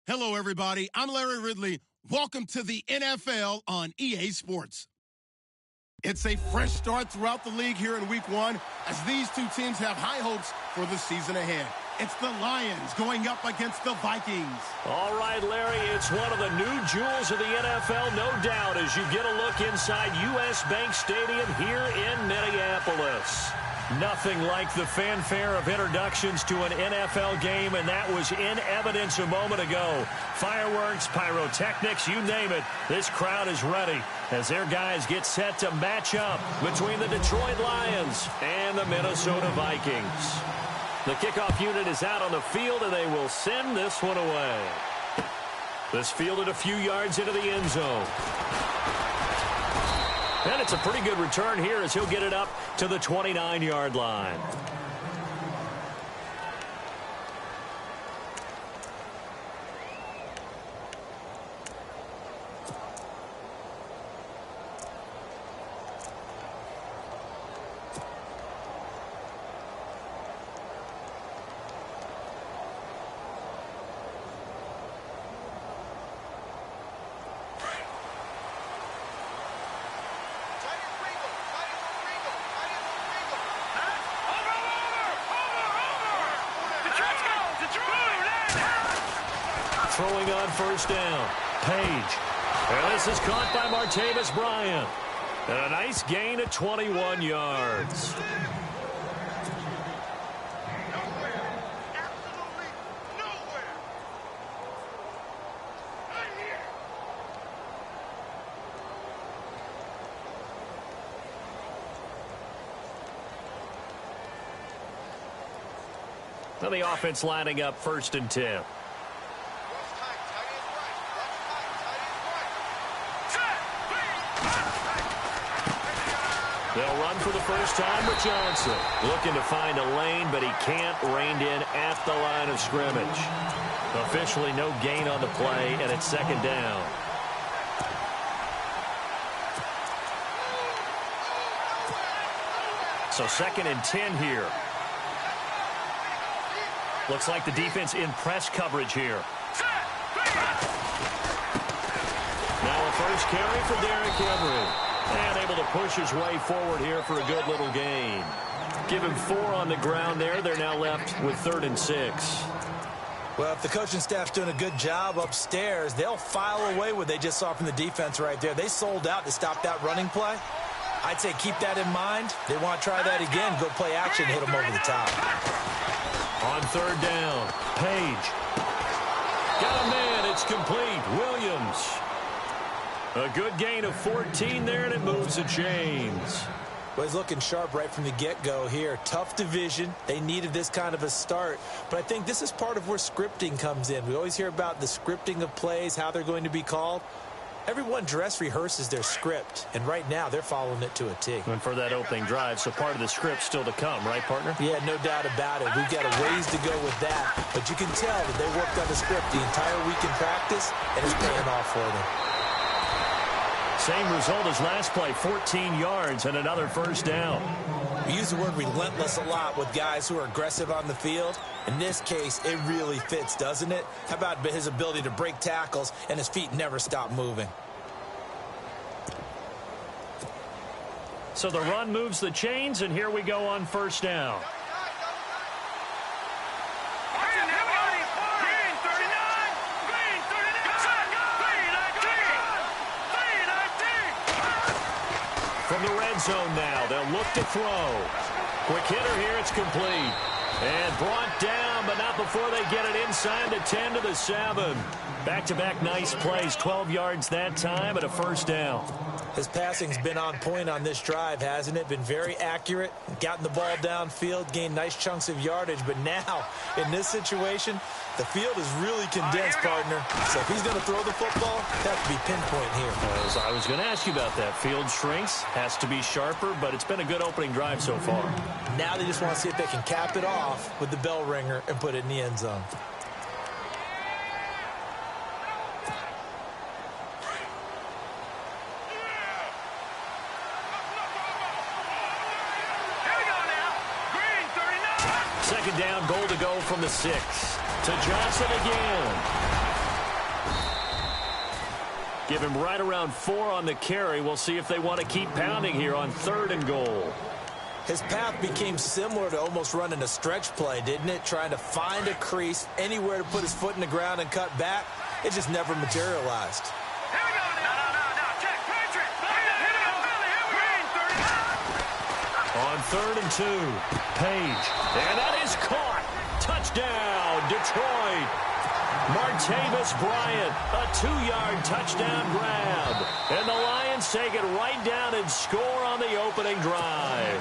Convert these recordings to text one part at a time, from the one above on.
Hello, everybody. I'm Larry Ridley. Welcome to the NFL on EA Sports. It's a fresh start throughout the league here in Week 1 as these two teams have high hopes for the season ahead. It's the Lions going up against the Vikings. All right, Larry, it's one of the new jewels of the NFL, no doubt, as you get a look inside U.S. Bank Stadium here in Minneapolis. Nothing like the fanfare of introductions to an NFL game, and that was in evidence a moment ago. Fireworks, pyrotechnics, you name it. This crowd is ready as their guys get set to match up between the Detroit Lions and the Minnesota Vikings. The kickoff unit is out on the field, and they will send this one away. This fielded a few yards into the end zone. And it's a pretty good return here as he'll get it up to the 29-yard line. Throwing on first down. Page. And this is caught by Martavis Bryant. And a nice gain of 21 yards. Now the offense lining up 1st and 10. They'll run for the first time with Johnson. Looking to find a lane, but he can't. Reined in at the line of scrimmage. Officially no gain on the play, and it's 2nd down. So 2nd and 10 here. Looks like the defense in press coverage here. Now a first carry for Derrick Henry. And able to push his way forward here for a good little gain. Give him 4 on the ground there. They're now left with 3rd and 6. Well, if the coaching staff's doing a good job upstairs, they'll file away what they just saw from the defense right there. They sold out to stop that running play. I'd say keep that in mind. They want to try that again. Go play action, hit them over the top. On 3rd down, Page. Got a man. It's complete. Williams. A good gain of 14 there, and it moves the chains. Well, he's looking sharp right from the get-go here. Tough division. They needed this kind of a start. But I think this is part of where scripting comes in. We always hear about the scripting of plays, how they're going to be called. Everyone dress rehearses their script, and right now they're following it to a T. And for that opening drive, so part of the script still to come, right, partner? Yeah, no doubt about it. We've got a ways to go with that, but you can tell that they worked on the script the entire week in practice, and it's paying off for them. Same result as last play, 14 yards and another 1st down. We use the word relentless a lot with guys who are aggressive on the field. In this case, it really fits, doesn't it? How about his ability to break tackles and his feet never stop moving? So the run moves the chains, and here we go on 1st down. From the red zone now, they'll look to throw. Quick hitter here, it's complete. And brought down, but not before they get it inside the 10 to the 7. Back-to-back nice plays, 12 yards that time and a 1st down. His passing's been on point on this drive, hasn't it? Been very accurate, gotten the ball downfield, gained nice chunks of yardage. But now, in this situation, the field is really condensed, partner. So if he's going to throw the football, that has to be pinpoint here. I was going to ask you about that. Field shrinks, has to be sharper, but it's been a good opening drive so far. Now they just want to see if they can cap it off with the bell ringer and put it in the end zone. Second down, goal to go from the 6. To Johnson again. Give him right around 4 on the carry. We'll see if they want to keep pounding here on 3rd and goal. His path became similar to almost running a stretch play, didn't it? Trying to find a crease, anywhere to put his foot in the ground and cut back. It just never materialized. Here we go. No. Check. Patriot. On 3rd and 2, Page. And that is caught. Touchdown, Detroit. Martavis Bryant, a 2-yard touchdown grab. And the Lions take it right down and score on the opening drive.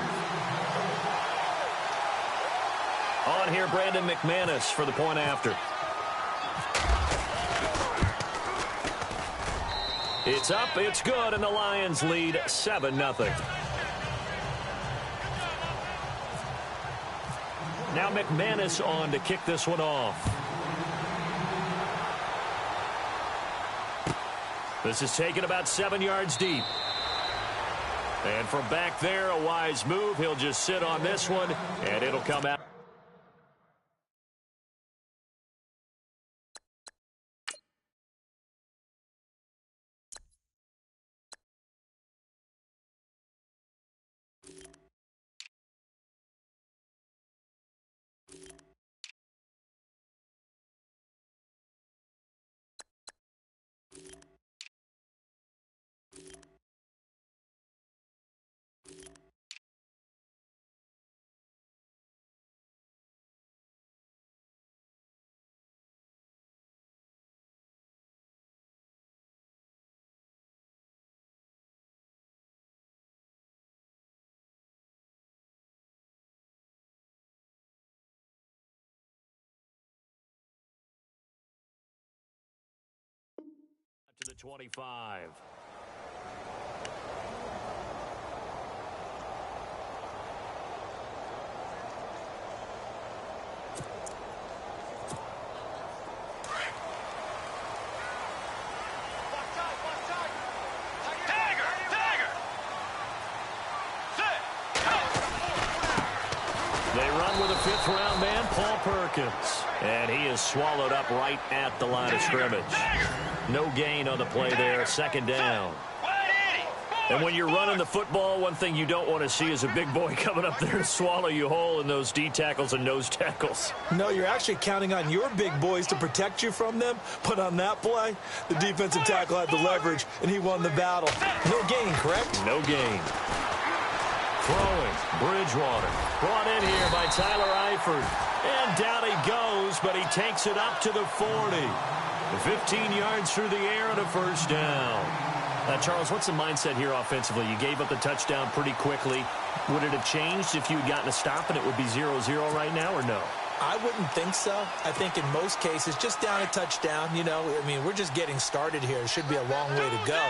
On here, Brandon McManus for the point after. It's up, it's good, and the Lions lead 7-0. Now McManus on to kick this one off. This is taken about 7 yards deep. And from back there, a wise move. He'll just sit on this one, and it'll come out. To the 25. They run with a 5th-round man, Paul Perkins. And he is swallowed up right at the line of scrimmage. No gain on the play there, 2nd down. And when you're running the football, one thing you don't want to see is a big boy coming up there to swallow you whole in those D tackles and nose tackles. No, you're actually counting on your big boys to protect you from them. But on that play, the defensive tackle had the leverage, and he won the battle. No gain, correct? No gain. Throwing, Bridgewater. Brought in here by Tyler Eifert. And down he goes, but he takes it up to the 40. 15 yards through the air and a 1st down. Charles, what's the mindset here offensively? You gave up the touchdown pretty quickly. Would it have changed if you had gotten a stop and it would be 0-0 right now, or no? I wouldn't think so. I think in most cases, just down a touchdown, you know, I mean, we're just getting started here. It should be a long way to go.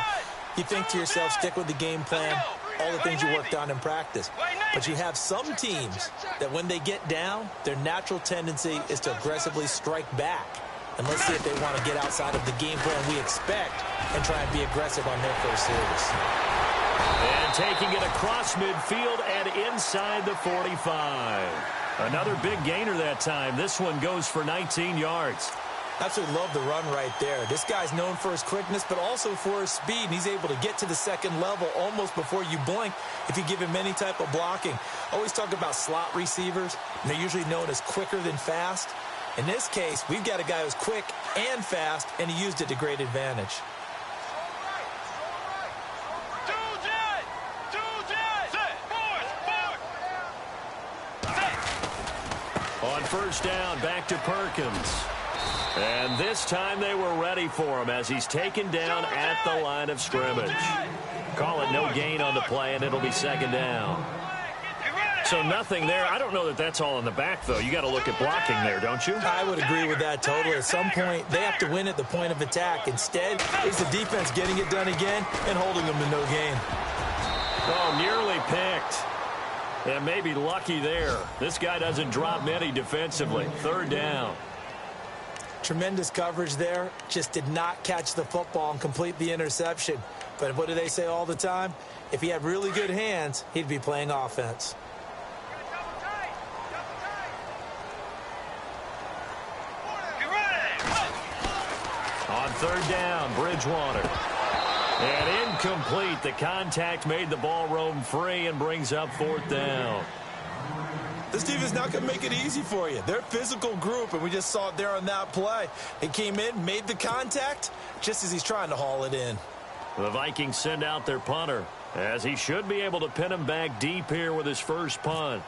You think to yourself, stick with the game plan, all the things you worked on in practice. But you have some teams that when they get down, their natural tendency is to aggressively strike back. And let's see if they want to get outside of the game plan we expect and try and be aggressive on their first series. And taking it across midfield and inside the 45. Another big gainer that time. This one goes for 19 yards. Absolutely love the run right there. This guy's known for his quickness, but also for his speed. And he's able to get to the 2nd level almost before you blink if you give him any type of blocking. Always talk about slot receivers, and they're usually known as quicker than fast. In this case, we've got a guy who's quick and fast, and he used it to great advantage. On 1st down, back to Perkins. And this time they were ready for him as he's taken down at the line of scrimmage. Call it no gain on the play, and it'll be 2nd down. So nothing there. I don't know that that's all in the back, though. You got to look at blocking there, don't you? I would agree with that totally. At some point, they have to win at the point of attack. Instead, it's the defense getting it done again and holding them to no gain. Oh, nearly picked. And maybe lucky there. This guy doesn't drop many defensively. 3rd down. Tremendous coverage there. Just did not catch the football and complete the interception. But what do they say all the time? If he had really good hands, he'd be playing offense. On 3rd down, Bridgewater. And incomplete. The contact made the ball roam free and brings up 4th down. This team is not going to make it easy for you. They're a physical group, and we just saw it there on that play. He came in, made the contact, just as he's trying to haul it in. The Vikings send out their punter, as he should be able to pin him back deep here with his first punt.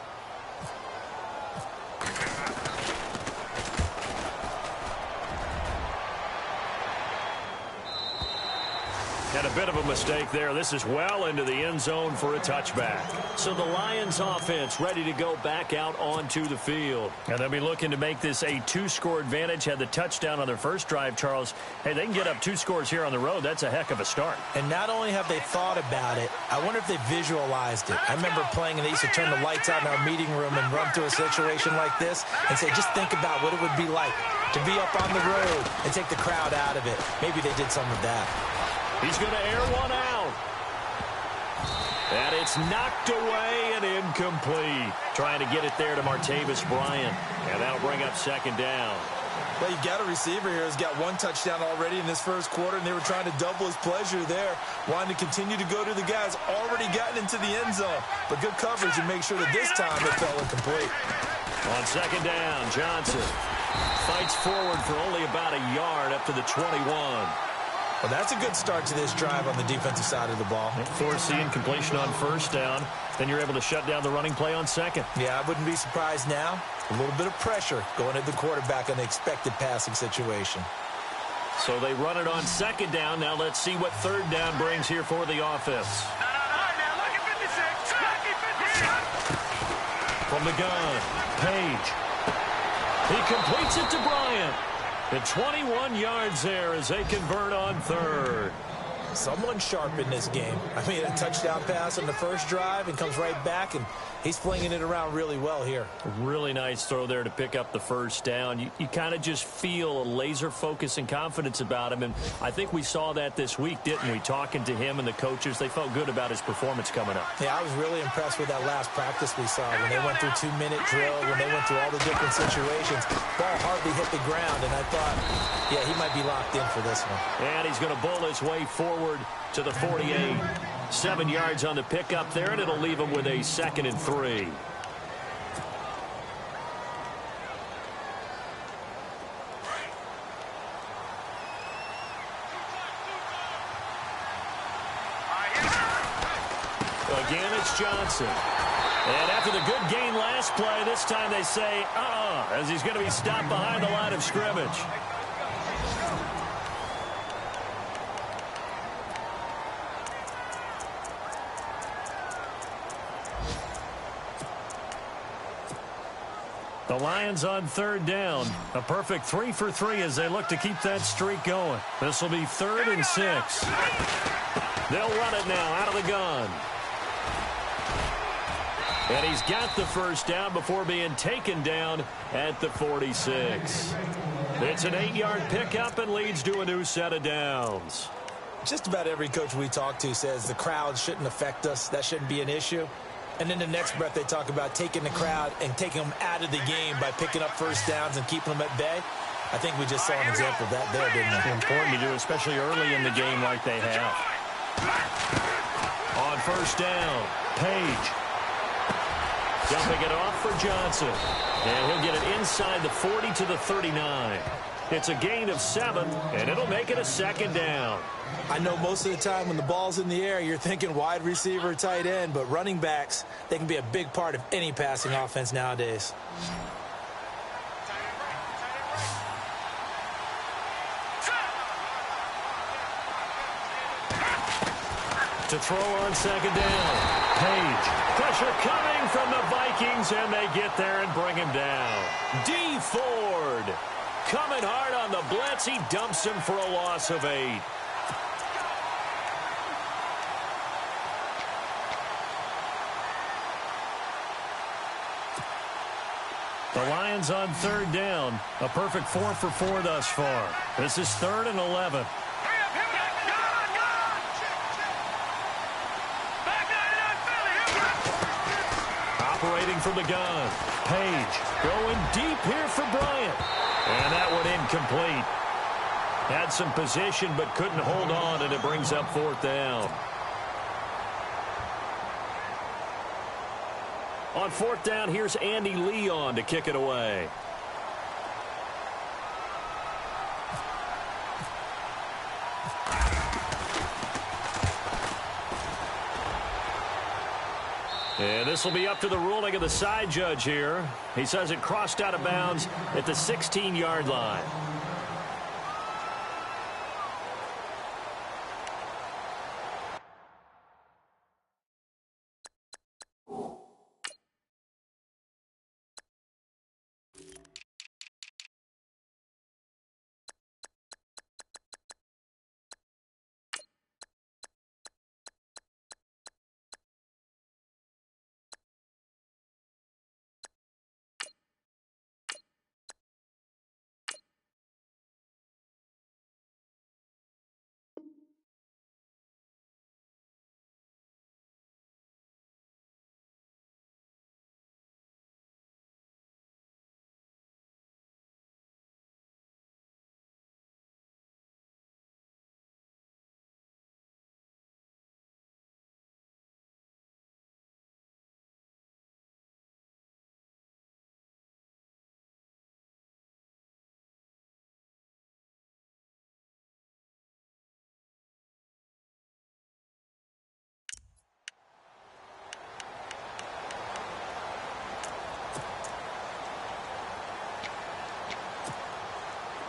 And a bit of a mistake there. This is well into the end zone for a touchback. So the Lions offense ready to go back out onto the field. And they'll be looking to make this a 2-score advantage. Had the touchdown on their first drive, Charles. Hey, they can get up 2 scores here on the road. That's a heck of a start. And not only have they thought about it, I wonder if they visualized it. I remember playing, and they used to turn the lights out in our meeting room and run through a situation like this and say, just think about what it would be like to be up on the road and take the crowd out of it. Maybe they did some of that. He's going to air one out. And it's knocked away and incomplete. Trying to get it there to Martavis Bryant. And that'll bring up 2nd down. Well, you got a receiver here who's got 1 touchdown already in this first quarter, and they were trying to double his pleasure there, wanting to continue to go to the guys already gotten into the end zone. But good coverage and make sure that this time it fell incomplete. On 2nd down, Johnson fights forward for only about a yard up to the 21. Well, that's a good start to this drive on the defensive side of the ball. Force the incompletion on 1st down. Then you're able to shut down the running play on 2nd. Yeah, I wouldn't be surprised now. A little bit of pressure going at the quarterback on the expected passing situation. So they run it on 2nd down. Now let's see what 3rd down brings here for the offense. From the gun, Page. He completes it to Bryant. And 21 yards there as they convert on 3rd. Someone sharp in this game. I mean, a touchdown pass on the first drive and comes right back, and he's flinging it around really well here. Really nice throw there to pick up the 1st down. You kind of just feel a laser focus and confidence about him, and I think we saw that this week, didn't we? Talking to him and the coaches, they felt good about his performance coming up. Yeah, I was really impressed with that last practice we saw when they went through 2-minute drill, when they went through all the different situations. Ball hardly hit the ground, and I thought, yeah, he might be locked in for this one. And he's going to bull his way forward to the 48. 7 yards on the pickup there, and it'll leave him with a 2nd and 3. Again, it's Johnson. And after the good gain last play, this time they say, as he's going to be stopped behind the line of scrimmage. The Lions on 3rd down. A perfect 3 for 3 as they look to keep that streak going. This will be 3rd and 6. They'll run it now out of the gun. And he's got the 1st down before being taken down at the 46. It's an 8-yard pickup and leads to a new set of downs. Just about every coach we talk to says the crowd shouldn't affect us. That shouldn't be an issue. And in the next breath, they talk about taking the crowd and taking them out of the game by picking up 1st downs and keeping them at bay. I think we just saw an example of that there, didn't we? Important to do, especially early in the game like they have. On 1st down, Page. Dumping it off for Johnson. And he'll get it inside the 40 to the 39. It's a gain of 7, and it'll make it a 2nd down. I know most of the time when the ball's in the air, you're thinking wide receiver, tight end, but running backs, they can be a big part of any passing offense nowadays. To throw on 2nd down, Page. Pressure coming from the Vikings, and they get there and bring him down. D. Ford coming hard on the blitz. He dumps him for a loss of 8. The Lions on 3rd down. A perfect 4 for 4 thus far. This is 3rd and 11. Operating from the gun. Page going deep here for Bryant. And that one incomplete. Had some position but couldn't hold on, and it brings up 4th down. On 4th down, here's Andy Leon to kick it away. And this will be up to the ruling of the side judge here. He says it crossed out of bounds at the 16-yard line.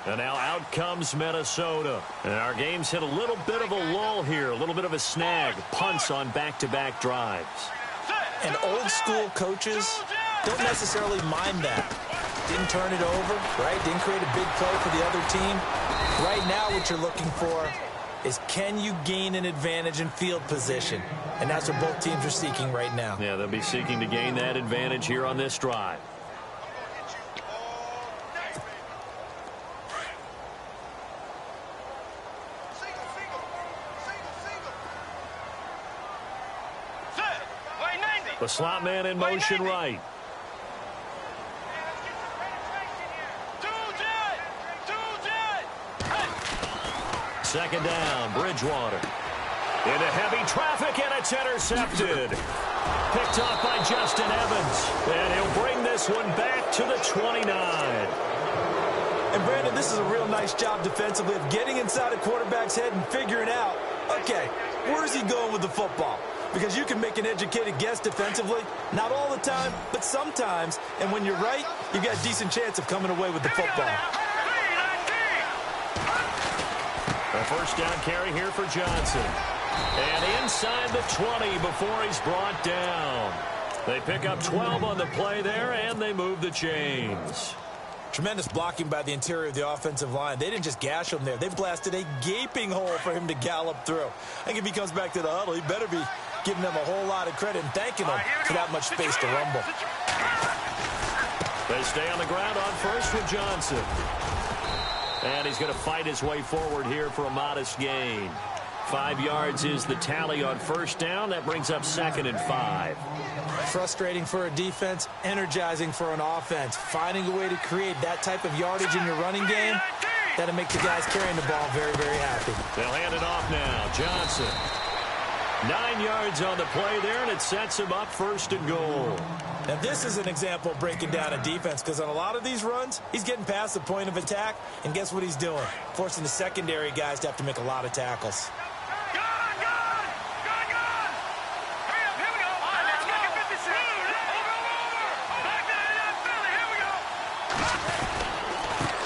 And now out comes Minnesota. And our game's hit a little bit of a lull here, a little bit of a snag. Punts on back-to-back drives. And old-school coaches don't necessarily mind that. Didn't turn it over, right? Didn't create a big play for the other team. Right now what you're looking for is, can you gain an advantage in field position? And that's what both teams are seeking right now. Yeah, they'll be seeking to gain that advantage here on this drive. The slot man in motion right. Second down, Bridgewater. Into heavy traffic, and it's intercepted. Picked off by Justin Evans. And he'll bring this one back to the 29. And Brandon, this is a real nice job defensively of getting inside a quarterback's head and figuring out, okay, where's he going with the football? Because you can make an educated guess defensively, not all the time, but sometimes. And when you're right, you got a decent chance of coming away with the football. A first down carry here for Johnson. And inside the 20 before he's brought down. They pick up 12 on the play there, and they move the chains. Tremendous blocking by the interior of the offensive line. They didn't just gash him there. They blasted a gaping hole for him to gallop through. I think if he comes back to the huddle, he better be giving them a whole lot of credit and thanking them for that much space to rumble. They stay on the ground on first with Johnson. And he's going to fight his way forward here for a modest gain. 5 yards is the tally on first down. That brings up 2nd and 5. Frustrating for a defense, energizing for an offense. Finding a way to create that type of yardage in your running game, that'll make the guys carrying the ball very, very happy. They'll hand it off now. Johnson. 9 yards on the play there, and it sets him up 1st and goal. Now, this is an example of breaking down a defense, because on a lot of these runs, he's getting past the point of attack, and guess what he's doing? Forcing the secondary guys to have to make a lot of tackles.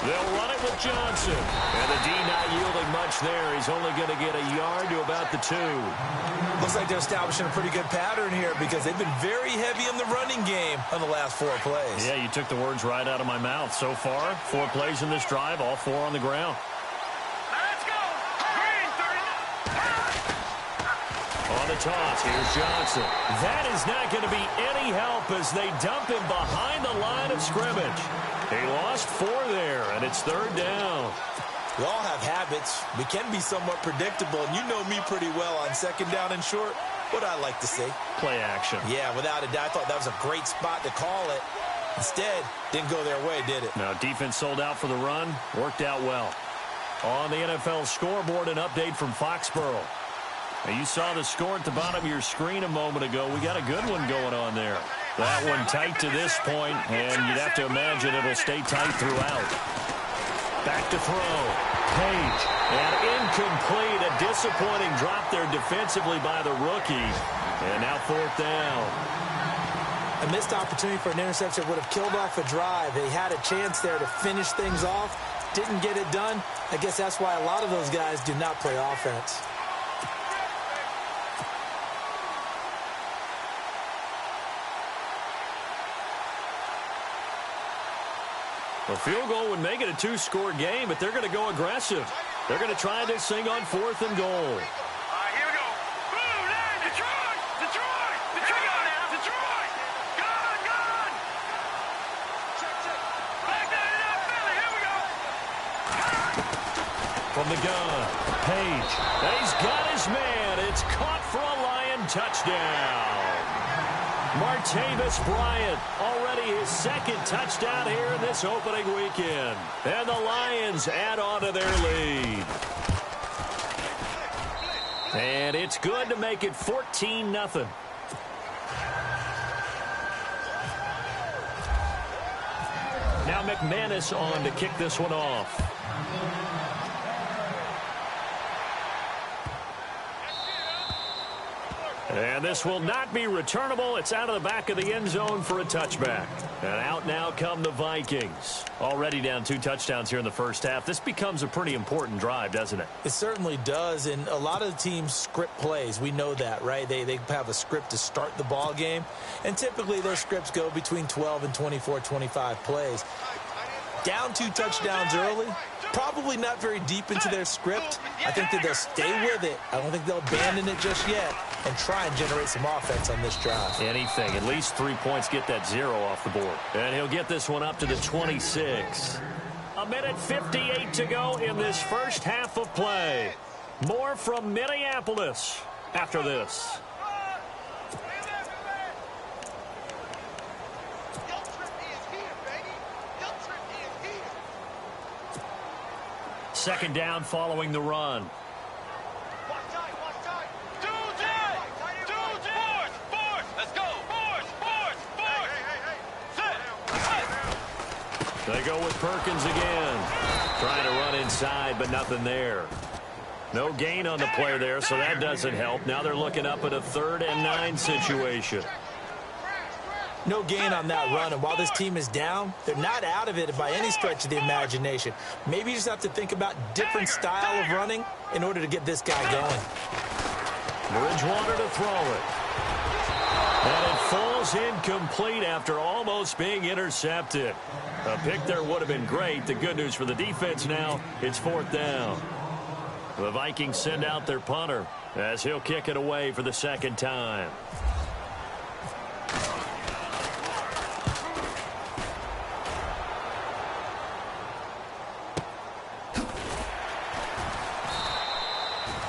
They'll run it with Johnson. And the D not yielding much there. He's only going to get a yard to about the 2. Looks like they're establishing a pretty good pattern here, because they've been very heavy in the running game on the last 4 plays. Yeah, you took the words right out of my mouth. So far, 4 plays in this drive, all 4 on the ground. Let's go! Green, 30. On the toss, here's Johnson. That is not going to be any help as they dump him behind the line of scrimmage. He lost 4 there, and it's 3rd down. We all have habits. We can be somewhat predictable, and you know me pretty well on 2nd down and short. What I like to see. Play action. Yeah, without a doubt. I thought that was a great spot to call it. Instead, didn't go their way, did it? Now, defense sold out for the run. Worked out well. On the NFL scoreboard, an update from Foxborough. Now, you saw the score at the bottom of your screen a moment ago. We got a good one going on there. That one tight to this point, and you'd have to imagine it'll stay tight throughout. Back to throw. Page. And incomplete. A disappointing drop there defensively by the rookie. And now 4th down. A missed opportunity for an interception would have killed off a drive. They had a chance there to finish things off. Didn't get it done. I guess that's why a lot of those guys do not play offense. A field goal would make it a 2-score game, but they're going to go aggressive. They're going to try this thing on 4th and goal. Here we go. Boom, there, Detroit! Detroit! Detroit! Detroit! Gone! Back that it up, Philly. Here we go. From the gun, Page. And he's got his man. It's caught for a Lion touchdown. Martavis Bryant, already his 2nd touchdown here in this opening weekend. And the Lions add on to their lead. And it's good to make it 14-0. Now McManus on to kick this one off. And this will not be returnable. It's out of the back of the end zone for a touchback. And out now come the Vikings. Already down 2 touchdowns here in the first half. This becomes a pretty important drive, doesn't it? It certainly does, and a lot of the teams script plays. We know that, right? They have a script to start the ball game, and typically those scripts go between 12 and 24, 25 plays. Down 2 touchdowns early, probably not very deep into their script. I think that they'll stay with it. I don't think they'll abandon it just yet and try and generate some offense on this drive. Anything. At least 3 points, get that 0 off the board. And he'll get this one up to the 26. 1:58 to go in this first half of play. More from Minneapolis after this. Second down following the run. They go with Perkins again. Trying to run inside, but nothing there. No gain on the play there, so that doesn't help. Now they're looking up at a 3rd and 9 situation. No gain on that run, and while this team is down, they're not out of it by any stretch of the imagination. Maybe you just have to think about different style of running in order to get this guy going. Bridgewater to throw it. And it falls incomplete after almost being intercepted. A pick there would have been great. The good news for the defense now, it's 4th down. The Vikings send out their punter as he'll kick it away for the 2nd time.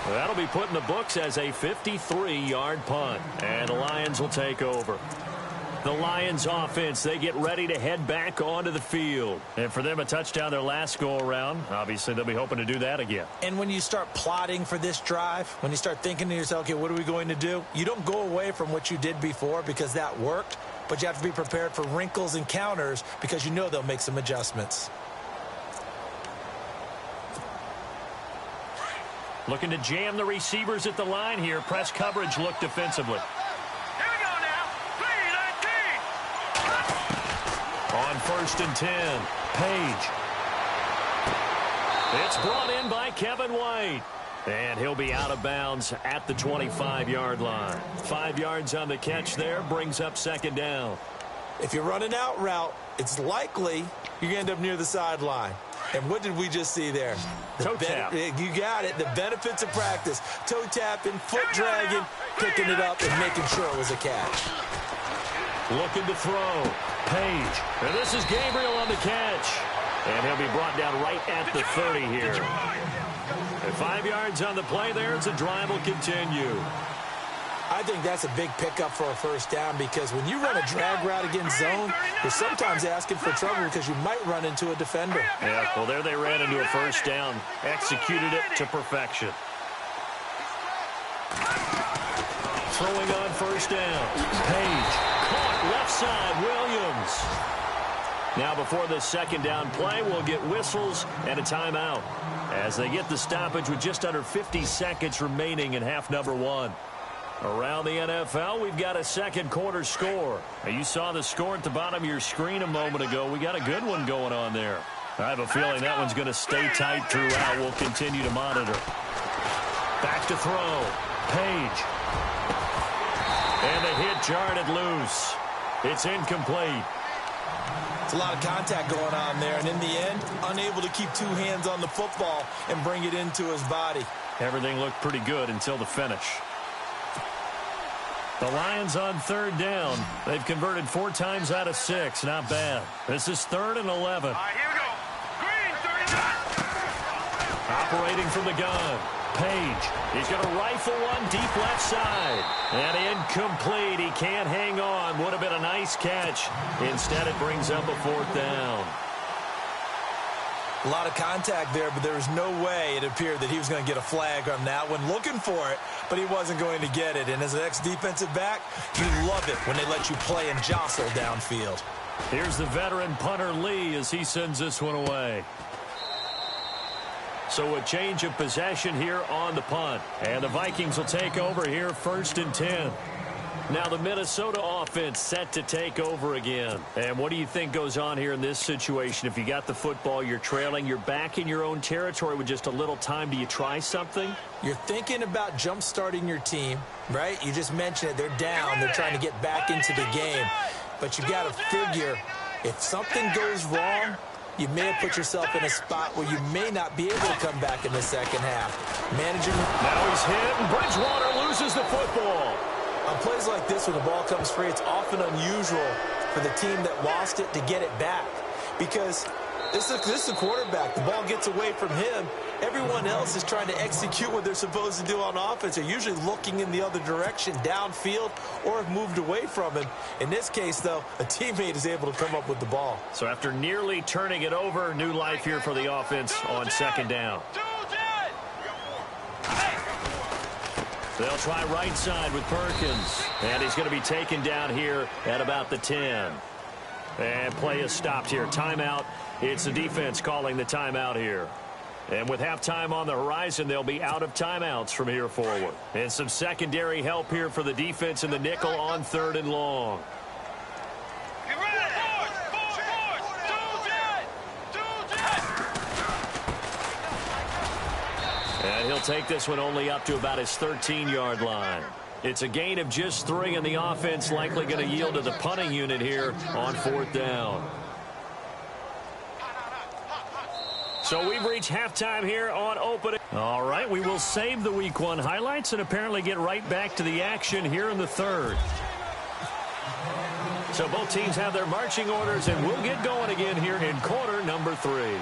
That'll be put in the books as a 53-yard punt. And the Lions will take over. The Lions offense, they get ready to head back onto the field. And for them, a touchdown their last go-around. Obviously, they'll be hoping to do that again. And when you start plotting for this drive, when you start thinking to yourself, okay, what are we going to do? You don't go away from what you did before because that worked. But you have to be prepared for wrinkles and counters because you know they'll make some adjustments. Looking to jam the receivers at the line here. Press coverage look defensively. Here we go now. 3-19. On 1st and 10, Page. It's brought in by Kevin White. And he'll be out of bounds at the 25-yard line. 5 yards on the catch there, brings up 2nd down. If you're running out route, it's likely you're going to end up near the sideline. And what did we just see there? Toe tap. You got it. The benefits of practice. Toe tapping, foot dragging, picking it up, and making sure it was a catch. Looking to throw. Page. And this is Gabriel on the catch. And he'll be brought down right at the 30 here. And 5 yards on the play there. It's a drive will continue. I think that's a big pickup for a first down because when you run a drag route against zone, you're sometimes asking for trouble because you might run into a defender. Yeah, well, there they ran into a first down. Executed it to perfection. Throwing on first down. Page. Caught left side. Williams. Now before this second down play, we'll get whistles and a timeout as they get the stoppage with just under 50 seconds remaining in half number one. Around the NFL, we've got a second quarter score. Now, you saw the score at the bottom of your screen a moment ago. We got a good one going on there. I have a feeling that one's going to stay tight throughout. We'll continue to monitor. Back to throw. Page. And the hit jarred it loose. It's incomplete. It's a lot of contact going on there, and in the end, unable to keep two hands on the football and bring it into his body. Everything looked pretty good until the finish. The Lions on third down. They've converted 4 times out of 6. Not bad. This is 3rd and 11. All right, here we go. Green, 39. Operating from the gun. Page. He's going to rifle one deep left side. And incomplete. He can't hang on. Would have been a nice catch. Instead, it brings up a 4th down. A lot of contact there, but there was no way it appeared that he was going to get a flag on that one. Looking for it, but he wasn't going to get it. And as an ex-defensive back, you love it when they let you play and jostle downfield. Here's the veteran punter Lee as he sends this one away. So a change of possession here on the punt. And the Vikings will take over here 1st and 10. Now the Minnesota offense set to take over again. And what do you think goes on here in this situation? If you got the football, you're trailing, you're back in your own territory with just a little time. Do you try something? You're thinking about jump-starting your team, right? You just mentioned it. They're down. They're trying to get back into the game. But you got to figure if something goes wrong, you may have put yourself in a spot where you may not be able to come back in the second half. Managing. Now he's hit, and Bridgewater loses the football. On plays like this, when the ball comes free, it's often unusual for the team that lost it to get it back. Because this is a quarterback. The ball gets away from him. Everyone else is trying to execute what they're supposed to do on offense. They're usually looking in the other direction, downfield, or have moved away from him. In this case, though, a teammate is able to come up with the ball. So after nearly turning it over, new life here for the offense on second down. They'll try right side with Perkins. And he's going to be taken down here at about the 10. And play is stopped here. Timeout. It's the defense calling the timeout here. And with halftime on the horizon, they'll be out of timeouts from here forward. And some secondary help here for the defense in the nickel on 3rd and long. And he'll take this one only up to about his 13-yard line. It's a gain of just 3, and the offense likely going to yield to the punting unit here on 4th down. So we've reached halftime here on opening. All right, we will save the Week 1 highlights and apparently get right back to the action here in the 3rd. So both teams have their marching orders, and we'll get going again here in quarter number 3.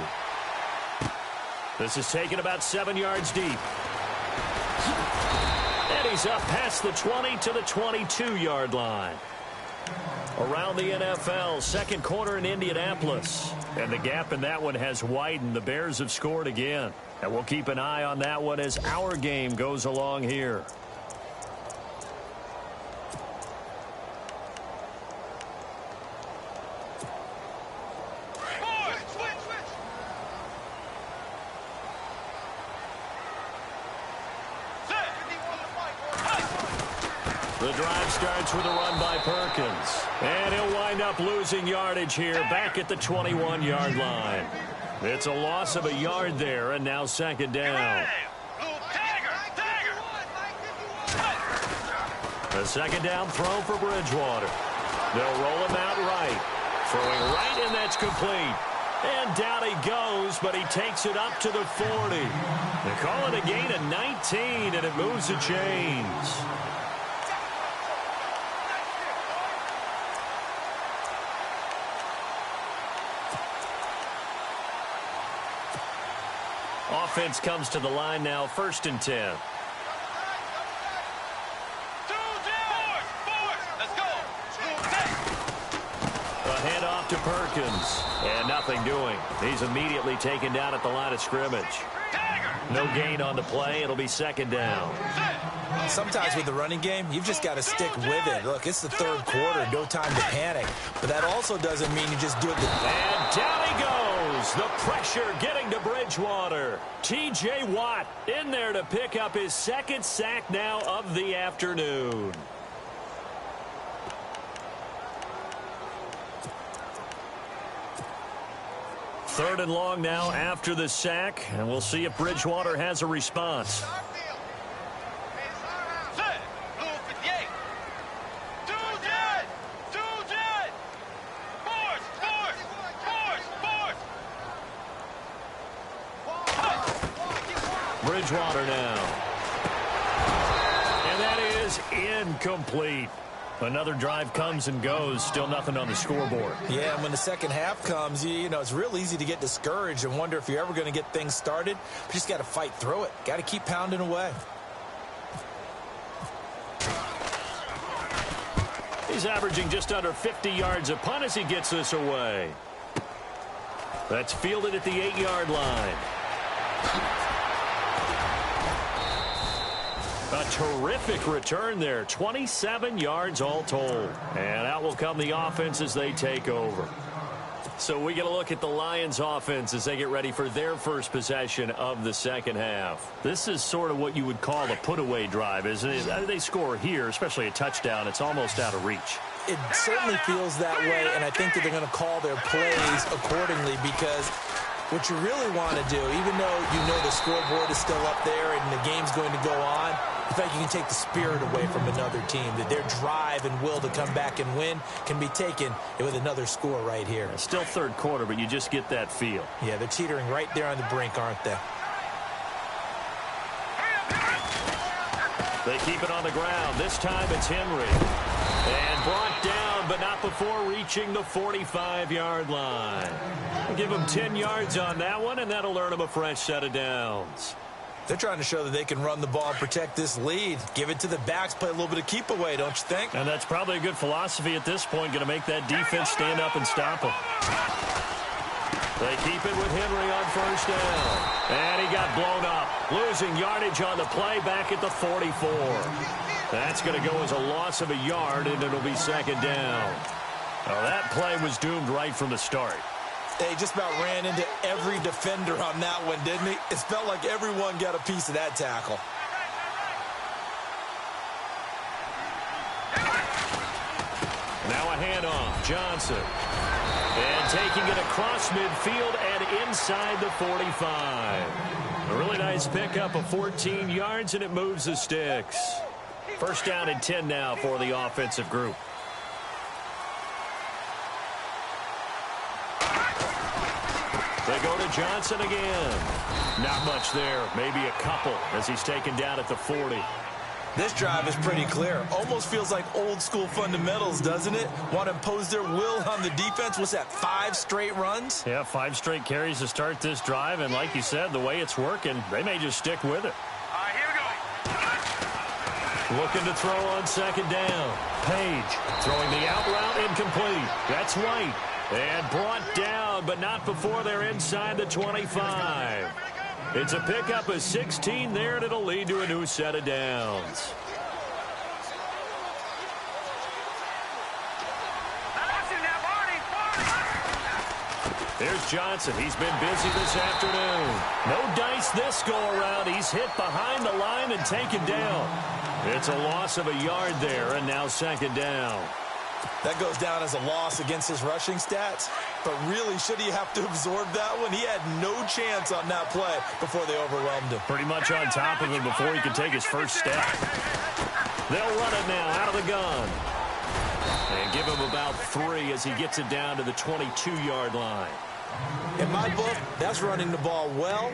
This is taken about 7 yards deep. And he's up past the 20 to the 22-yard line. Around the NFL, second quarter in Indianapolis. And the gap in that one has widened. The Bears have scored again. And we'll keep an eye on that one as our game goes along here. The drive starts with a run by Perkins. And he'll wind up losing yardage here back at the 21-yard line. It's a loss of a yard there, and now second down. A second down throw for Bridgewater. They'll roll him out right. Throwing right, and that's complete. And down he goes, but he takes it up to the 40. They call it a gain of 19, and it moves the chains. Offense comes to the line now, 1st and 10. A handoff to Perkins. And nothing doing. He's immediately taken down at the line of scrimmage. No gain on the play. It'll be second down. Sometimes with the running game, you've just got to stick with it. Look, it's the third quarter. No time to panic. But that also doesn't mean you just do it. And down he goes. The pressure getting to Bridgewater. T.J. Watt in there to pick up his second sack now of the afternoon. Third and long now after the sack, and we'll see if Bridgewater has a response. Bridgewater now. And that is incomplete. Another drive comes and goes. Still nothing on the scoreboard. Yeah, and when the second half comes, you know, it's real easy to get discouraged and wonder if you're ever going to get things started. You just got to fight through it. Got to keep pounding away. He's averaging just under 50 yards a punt as he gets this away. That's fielded at the 8-yard line. A terrific return there. 27 yards all told. And out will come the offense as they take over. So we get a look at the Lions offense as they get ready for their first possession of the second half. This is sort of what you would call a put-away drive, isn't it? They score here, especially a touchdown. It's almost out of reach. It certainly feels that way, and I think that they're going to call their plays accordingly because what you really want to do, even though you know the scoreboard is still up there and the game's going to go on, in fact, you can take the spirit away from another team, that their drive and will to come back and win can be taken with another score right here. Still third quarter, but you just get that feel. Yeah, they're teetering right there on the brink, aren't they? They keep it on the ground. This time it's Henry. And brought down, but not before reaching the 45-yard line. We'll give them 10 yards on that one, and that'll earn them a fresh set of downs. They're trying to show that they can run the ball and protect this lead. Give it to the backs, play a little bit of keep away, don't you think? And that's probably a good philosophy at this point, going to make that defense stand up and stop them. They keep it with Henry on first down. And he got blown up, losing yardage on the play back at the 44. That's going to go as a loss of a yard, and it'll be second down. Well, that play was doomed right from the start. He just about ran into every defender on that one, didn't he? It felt like everyone got a piece of that tackle. Now a handoff. Johnson. And taking it across midfield and inside the 45. A really nice pickup of 14 yards, and it moves the sticks. First down and 10 now for the offensive group. They go to Johnson again. Not much there. Maybe a couple as he's taken down at the 40. This drive is pretty clear. Almost feels like old school fundamentals, doesn't it? Want to impose their will on the defense. What's that, 5 straight runs? Yeah, 5 straight carries to start this drive. And like you said, the way it's working, they may just stick with it. Here we go. Looking to throw on second down. Page throwing the out route incomplete. That's White. And brought down, but not before they're inside the 25. It's a pickup of 16 there, and it'll lead to a new set of downs. Here's Johnson. He's been busy this afternoon. No dice this go-around. He's hit behind the line and taken down. It's a loss of a yard there, and now second down. That goes down as a loss against his rushing stats. But really, should he have to absorb that one? He had no chance on that play before they overwhelmed him. Pretty much on top of him before he could take his first step. They'll run it now out of the gun. And give him about 3 as he gets it down to the 22-yard line. In my book, that's running the ball well,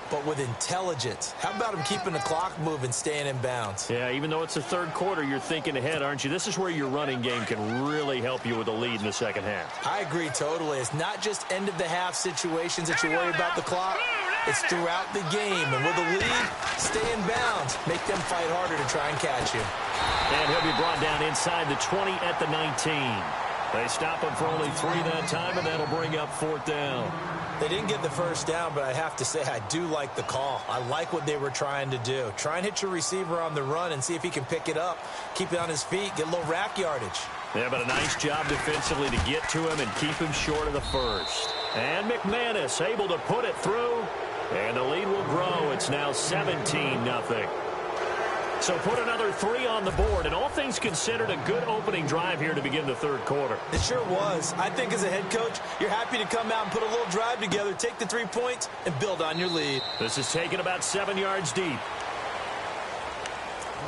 but with intelligence. How about him keeping the clock moving, staying in bounds? Yeah, even though it's the third quarter, you're thinking ahead, aren't you? This is where your running game can really help you with a lead in the second half. I agree totally. It's not just end-of-the-half situations that you worry about the clock. It's throughout the game. And with a lead, stay in bounds. Make them fight harder to try and catch you. And he'll be brought down inside the 20 at the 19. They stop him for only 3 that time, and that'll bring up 4th down. They didn't get the first down, but I have to say I do like the call. I like what they were trying to do. Try and hit your receiver on the run and see if he can pick it up, keep it on his feet, get a little rack yardage. Yeah, but a nice job defensively to get to him and keep him short of the first. And McManus able to put it through, and the lead will grow. It's now 17-0. So put another 3 on the board, and all things considered, a good opening drive here to begin the 3rd quarter. It sure was. I think as a head coach, you're happy to come out and put a little drive together, take the 3 points, and build on your lead. This is taken about 7 yards deep.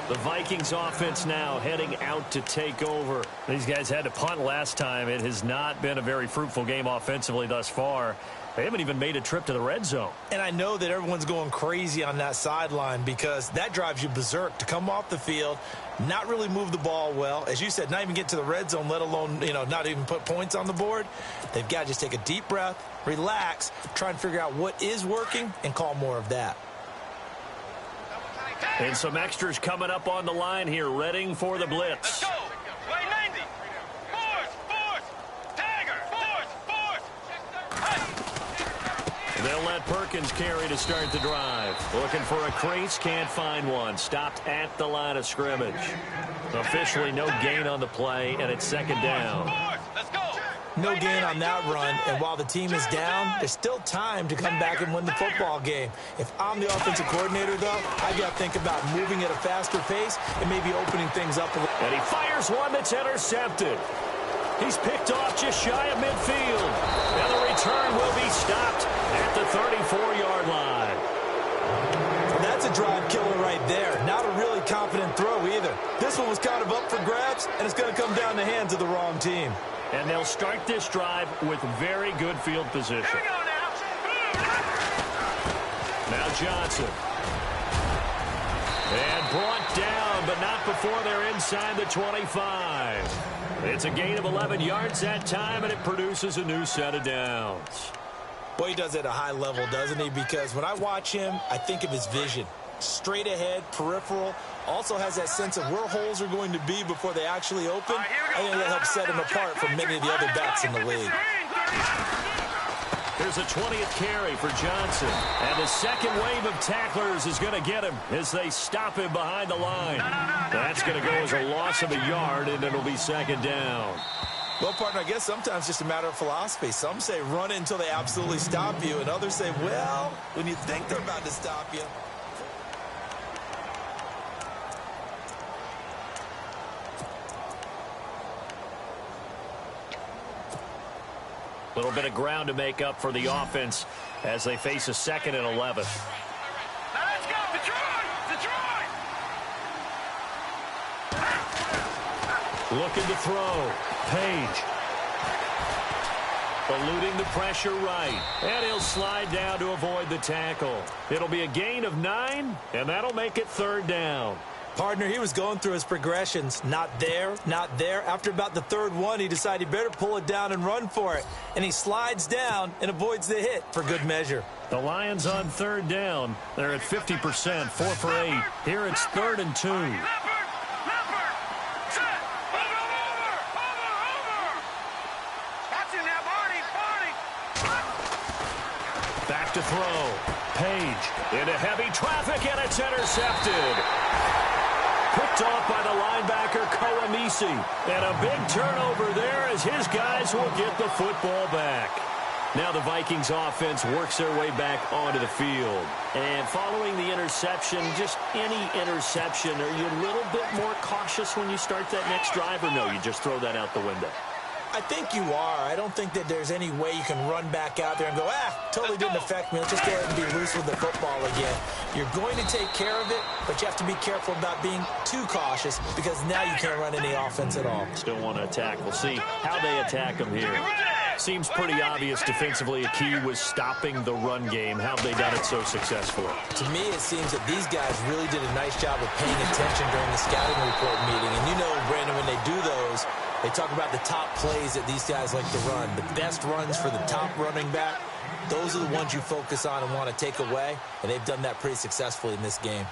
The Vikings offense now heading out to take over. These guys had to punt last time. It has not been a very fruitful game offensively thus far. They haven't even made a trip to the red zone. And I know that everyone's going crazy on that sideline because that drives you berserk to come off the field, not really move the ball well. As you said, not even get to the red zone, let alone, not even put points on the board. They've got to just take a deep breath, relax, try and figure out what is working and call more of that. And some extras coming up on the line here, readying for the blitz. Let's go. Play 90. Force. Tiger. Force. They'll let Perkins carry to start the drive. Looking for a crease, can't find one. Stopped at the line of scrimmage. Officially no gain on the play, and it's 2nd down. Let's go. No gain on that run, and while the team is down, there's still time to come back and win the football game. If I'm the offensive coordinator, though, I got to think about moving at a faster pace and maybe opening things up a little. And he fires one that's intercepted. He's picked off just shy of midfield. And the return will be stopped at the 34-yard line. That's a drive killer right there. Not a really confident throw either. This one was kind of up for grabs, and it's going to come down the hands of the wrong team. And they'll start this drive with very good field position. Here we go now. Now Johnson. And brought down, but not before they're inside the 25. It's a gain of 11 yards that time, and it produces a new set of downs. Boy, he does it at a high level, doesn't he? Because when I watch him, I think of his vision. Straight ahead, peripheral, also has that sense of where holes are going to be before they actually open. I think that helps set him apart from many of the other backs in the league. Here's a 20th carry for Johnson. And the second wave of tacklers is going to get him as they stop him behind the line. That's going to go as a loss of a yard, and it'll be 2nd down. Well, partner, I guess sometimes it's just a matter of philosophy. Some say run it until they absolutely stop you, and others say, well, when you think they're about to stop you. A little bit of ground to make up for the offense as they face a 2nd and 11. Now let's go. Detroit. Looking to throw. Page. Eluding the pressure right. And he'll slide down to avoid the tackle. It'll be a gain of 9, and that'll make it 3rd down. Partner, he was going through his progressions. Not there, not there. After about the 3rd one, he decided he better pull it down and run for it. And he slides down and avoids the hit for good measure. The Lions on 3rd down. They're at 50%, 4 for 8. Here it's 3rd and 2. Leopard. Set. Over. Watching now, Barney. Back to throw. Page into heavy traffic, and it's intercepted. Picked off by the linebacker, Kouamisi. And a big turnover there as his guys will get the football back. Now the Vikings offense works their way back onto the field. And following the interception, just any interception, are you a little bit more cautious when you start that next drive, or no, you just throw that out the window? I think you are. I don't think that there's any way you can run back out there and go, totally didn't affect me. Let's just go ahead and be loose with the football again. You're going to take care of it, but you have to be careful about being too cautious because now you can't run any offense at all. Still want to attack. We'll see how they attack him here. Seems pretty obvious defensively a key was stopping the run game. How have they done it so successfully? To me, it seems that these guys really did a nice job of paying attention during the scouting report meeting. And you know, Brandon, when they do those, they talk about the top plays that these guys like to run. The best runs for the top running back, those are the ones you focus on and want to take away. And they've done that pretty successfully in this game.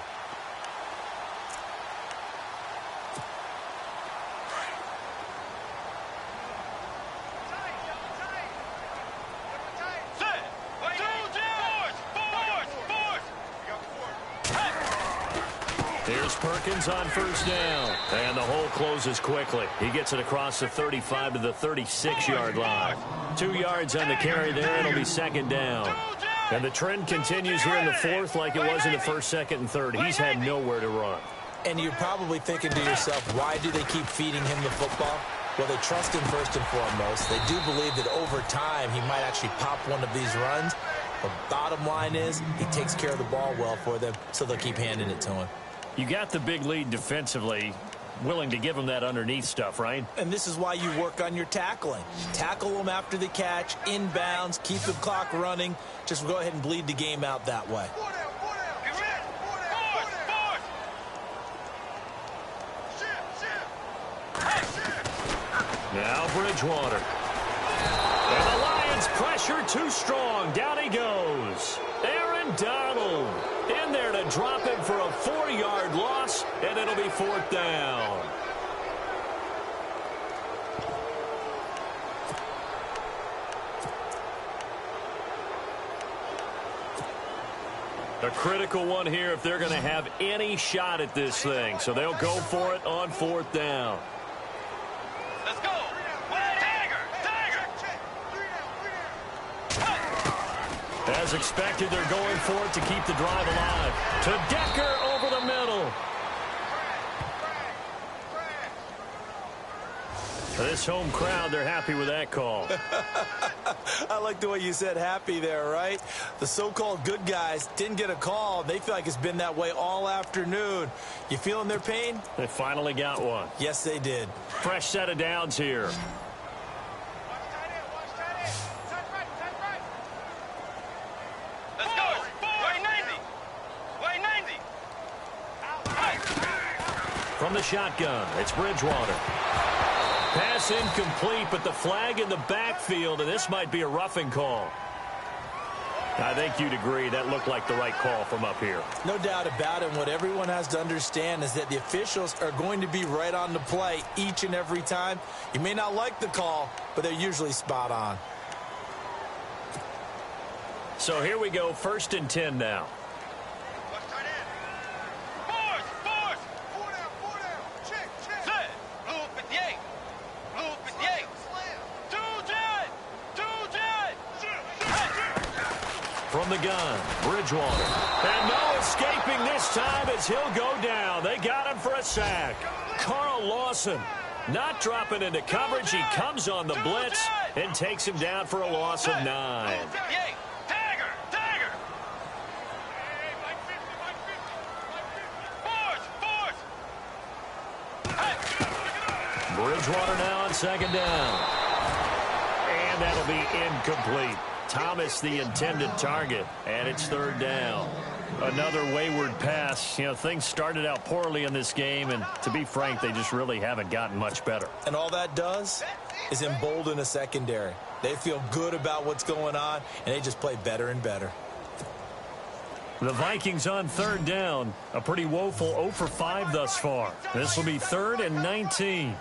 Here's Perkins on first down. And the hole closes quickly. He gets it across the 35 to the 36-yard line. 2 yards on the carry there. It'll be second down. And the trend continues here in the fourth like it was in the first, second, and third. He's had nowhere to run. And you're probably thinking to yourself, why do they keep feeding him the football? Well, they trust him first and foremost. They do believe that over time he might actually pop one of these runs. The bottom line is he takes care of the ball well for them, so they'll keep handing it to him. You got the big lead defensively, willing to give him that underneath stuff, right? And this is why you work on your tackling. Tackle them after the catch, inbounds, keep the clock running. Just go ahead and bleed the game out that way. Now Bridgewater. And the Lions pressure too strong. Down he goes. Aaron Donald in there to drop him for a 4-yard loss, and it'll be fourth down. A critical one here if they're going to have any shot at this thing. So they'll go for it on fourth down. Let's go. As expected, they're going for it to keep the drive alive. To Decker over the middle. This home crowd, they're happy with that call. I like the way you said happy there, right? The so-called good guys didn't get a call. They feel like it's been that way all afternoon. You feeling their pain? They finally got one. Yes, they did. Fresh set of downs here. Let's go. Way 90. Way 90. From the shotgun, it's Bridgewater. Pass incomplete, but the flag in the backfield, and this might be a roughing call. I think you'd agree that looked like the right call from up here. No doubt about it. And what everyone has to understand is that the officials are going to be right on the play each and every time. You may not like the call, but they're usually spot on. So here we go, 1st and 10 now. From the gun, Bridgewater. And no escaping this time as he'll go down. They got him for a sack. Carl Lawson not dropping into coverage. He comes on the blitz and takes him down for a loss of 9. Bridgewater now on 2nd down. And that'll be incomplete. Thomas the intended target, and it's 3rd down. Another wayward pass. You know, things started out poorly in this game, and to be frank, they just really haven't gotten much better. And all that does is embolden a secondary. They feel good about what's going on, and they just play better and better. The Vikings on 3rd down. A pretty woeful 0 for 5 thus far. This will be 3rd and 19.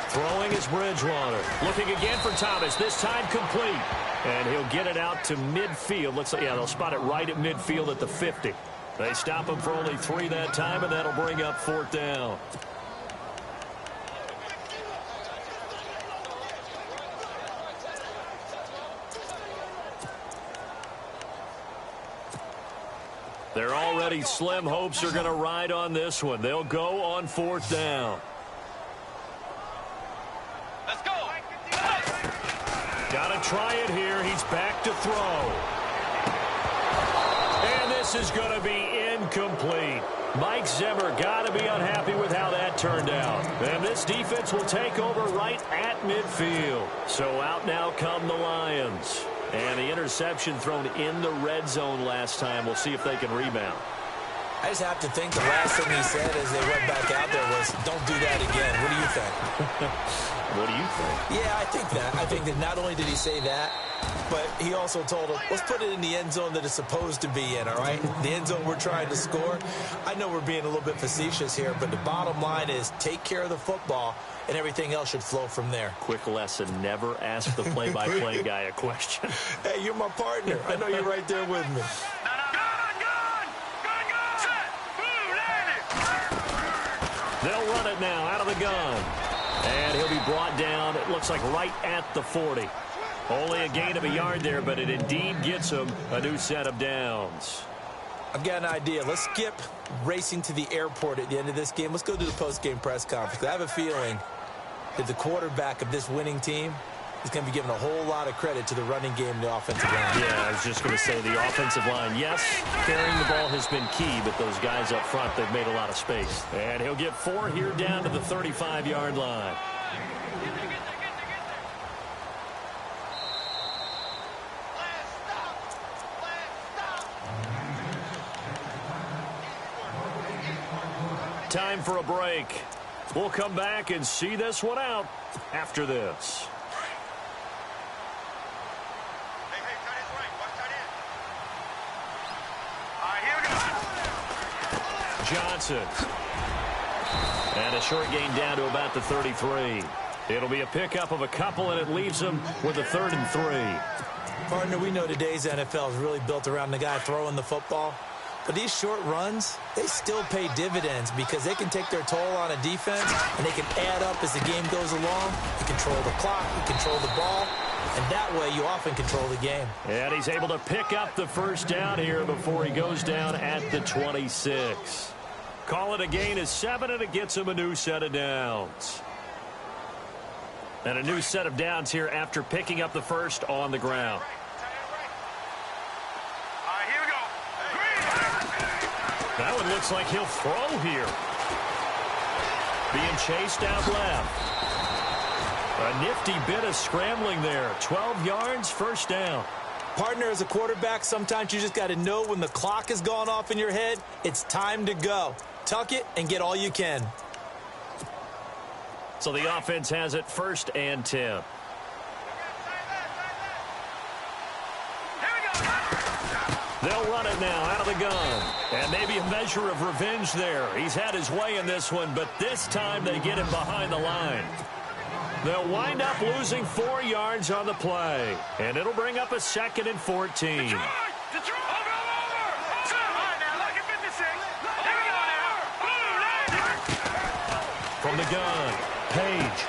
Throwing is Bridgewater. Looking again for Thomas. This time complete. And he'll get it out to midfield. They'll spot it right at midfield at the 50. They stop him for only 3 that time, and that'll bring up 4th down. Their already slim hopes are going to ride on this one. They'll go on 4th down. Gotta try it here. He's back to throw. And this is going to be incomplete. Mike Zimmer got to be unhappy with how that turned out. And this defense will take over right at midfield. So out now come the Lions. And the interception thrown in the red zone last time. We'll see if they can rebound. I just have to think the last thing he said as they went back out there was, don't do that again. What do you think? What do you think? Yeah, I think that. I think that not only did he say that, but he also told him, let's put it in the end zone that it's supposed to be in, all right? The end zone we're trying to score. I know we're being a little bit facetious here, but the bottom line is take care of the football, and everything else should flow from there. Quick lesson, never ask the play-by-play guy a question. Hey, you're my partner. I know you're right there with me. it now out of the gun. And he'll be brought down, it looks like right at the 40. Only a gain of a yard there, but it indeed gets him a new set of downs. I've got an idea. Let's skip racing to the airport at the end of this game. Let's go to the post-game press conference. I have a feeling that the quarterback of this winning team is going to be given a whole lot of credit to the running game and the offensive line. Yeah, I was just going to say the offensive line, yes, carrying the ball has been key, but those guys up front, they've made a lot of space. And he'll get 4 here down to the 35-yard line. Time for a break. We'll come back and see this one out after this. Johnson. And a short gain down to about the 33. It'll be a pickup of a couple, and it leaves them with a 3rd and 3. Partner, we know today's NFL is really built around the guy throwing the football. But these short runs, they still pay dividends because they can take their toll on a defense, and they can add up as the game goes along. You control the clock, you control the ball, and that way you often control the game. And he's able to pick up the first down here before he goes down at the 26. Call it a gain of 7, and it gets him a new set of downs. And a new set of downs here after picking up the first on the ground. That one looks like he'll throw here. Being chased out left. A nifty bit of scrambling there. 12 yards, first down. Partner, as a quarterback, sometimes you just got to know when the clock has gone off in your head, it's time to go. Tuck it and get all you can. So the offense has it 1st and 10. They'll run it now out of the gun. And maybe a measure of revenge there. He's had his way in this one, but this time they get him behind the line. They'll wind up losing 4 yards on the play. And it'll bring up a 2nd and 14. From the gun, Page.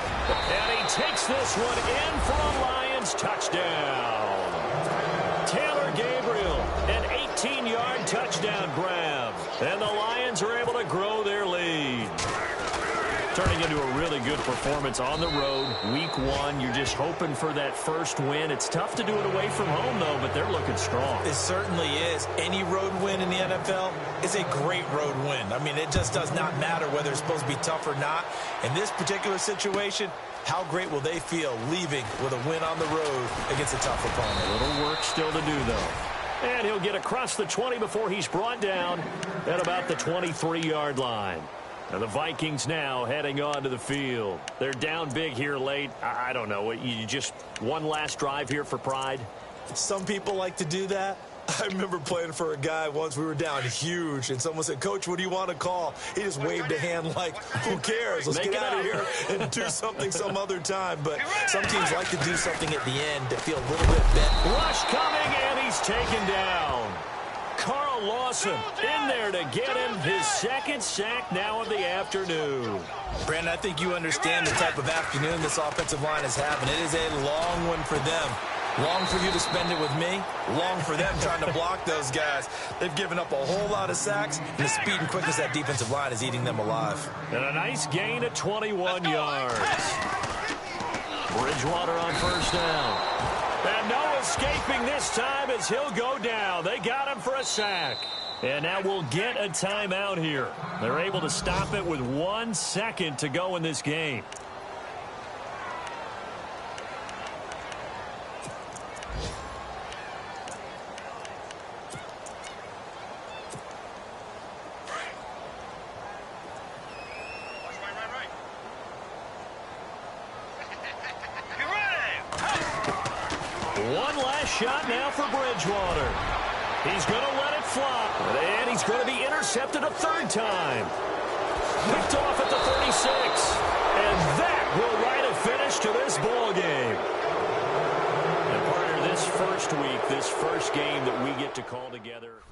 And he takes this one in for a Lions touchdown. Taylor Gabriel, an 18-yard touchdown grab. And the Lions are able to grow their lead. Turning into a really good performance on the road. Week 1, you're just hoping for that first win. It's tough to do it away from home, though, but they're looking strong. It certainly is. Any road win in the NFL is a great road win. I mean, it just does not matter whether it's supposed to be tough or not. In this particular situation, how great will they feel leaving with a win on the road against a tough opponent? A little work still to do, though. And he'll get across the 20 before he's brought down at about the 23-yard line. And the Vikings now heading onto the field. They're down big here late. I don't know. You just one last drive here for pride? Some people like to do that. I remember playing for a guy once. We were down huge, and someone said, "Coach, what do you want to call?" He just waved a hand like, who cares? Let's get out of here and do something some other time. But some teams like to do something at the end to feel a little bit better. Rush coming, and he's taken down. Carl Lawson in there to get him his 2nd sack now of the afternoon. Brandon, I think you understand the type of afternoon this offensive line is having. It is a long one for them. Long for you to spend it with me. Long for them trying to block those guys. They've given up a whole lot of sacks, and the speed and quickness of that defensive line is eating them alive. And a nice gain of 21 yards. Bridgewater on first down. And no escaping this time as he'll go down. They got him for a sack. And now we'll get a timeout here. They're able to stop it with 1 second to go in this game. One last shot now for Bridgewater. He's going to let it fly. And he's going to be intercepted a 3rd time. Picked off at the 36. And that will write a finish to this ball game. And partner, this first week, this first game that we get to call together.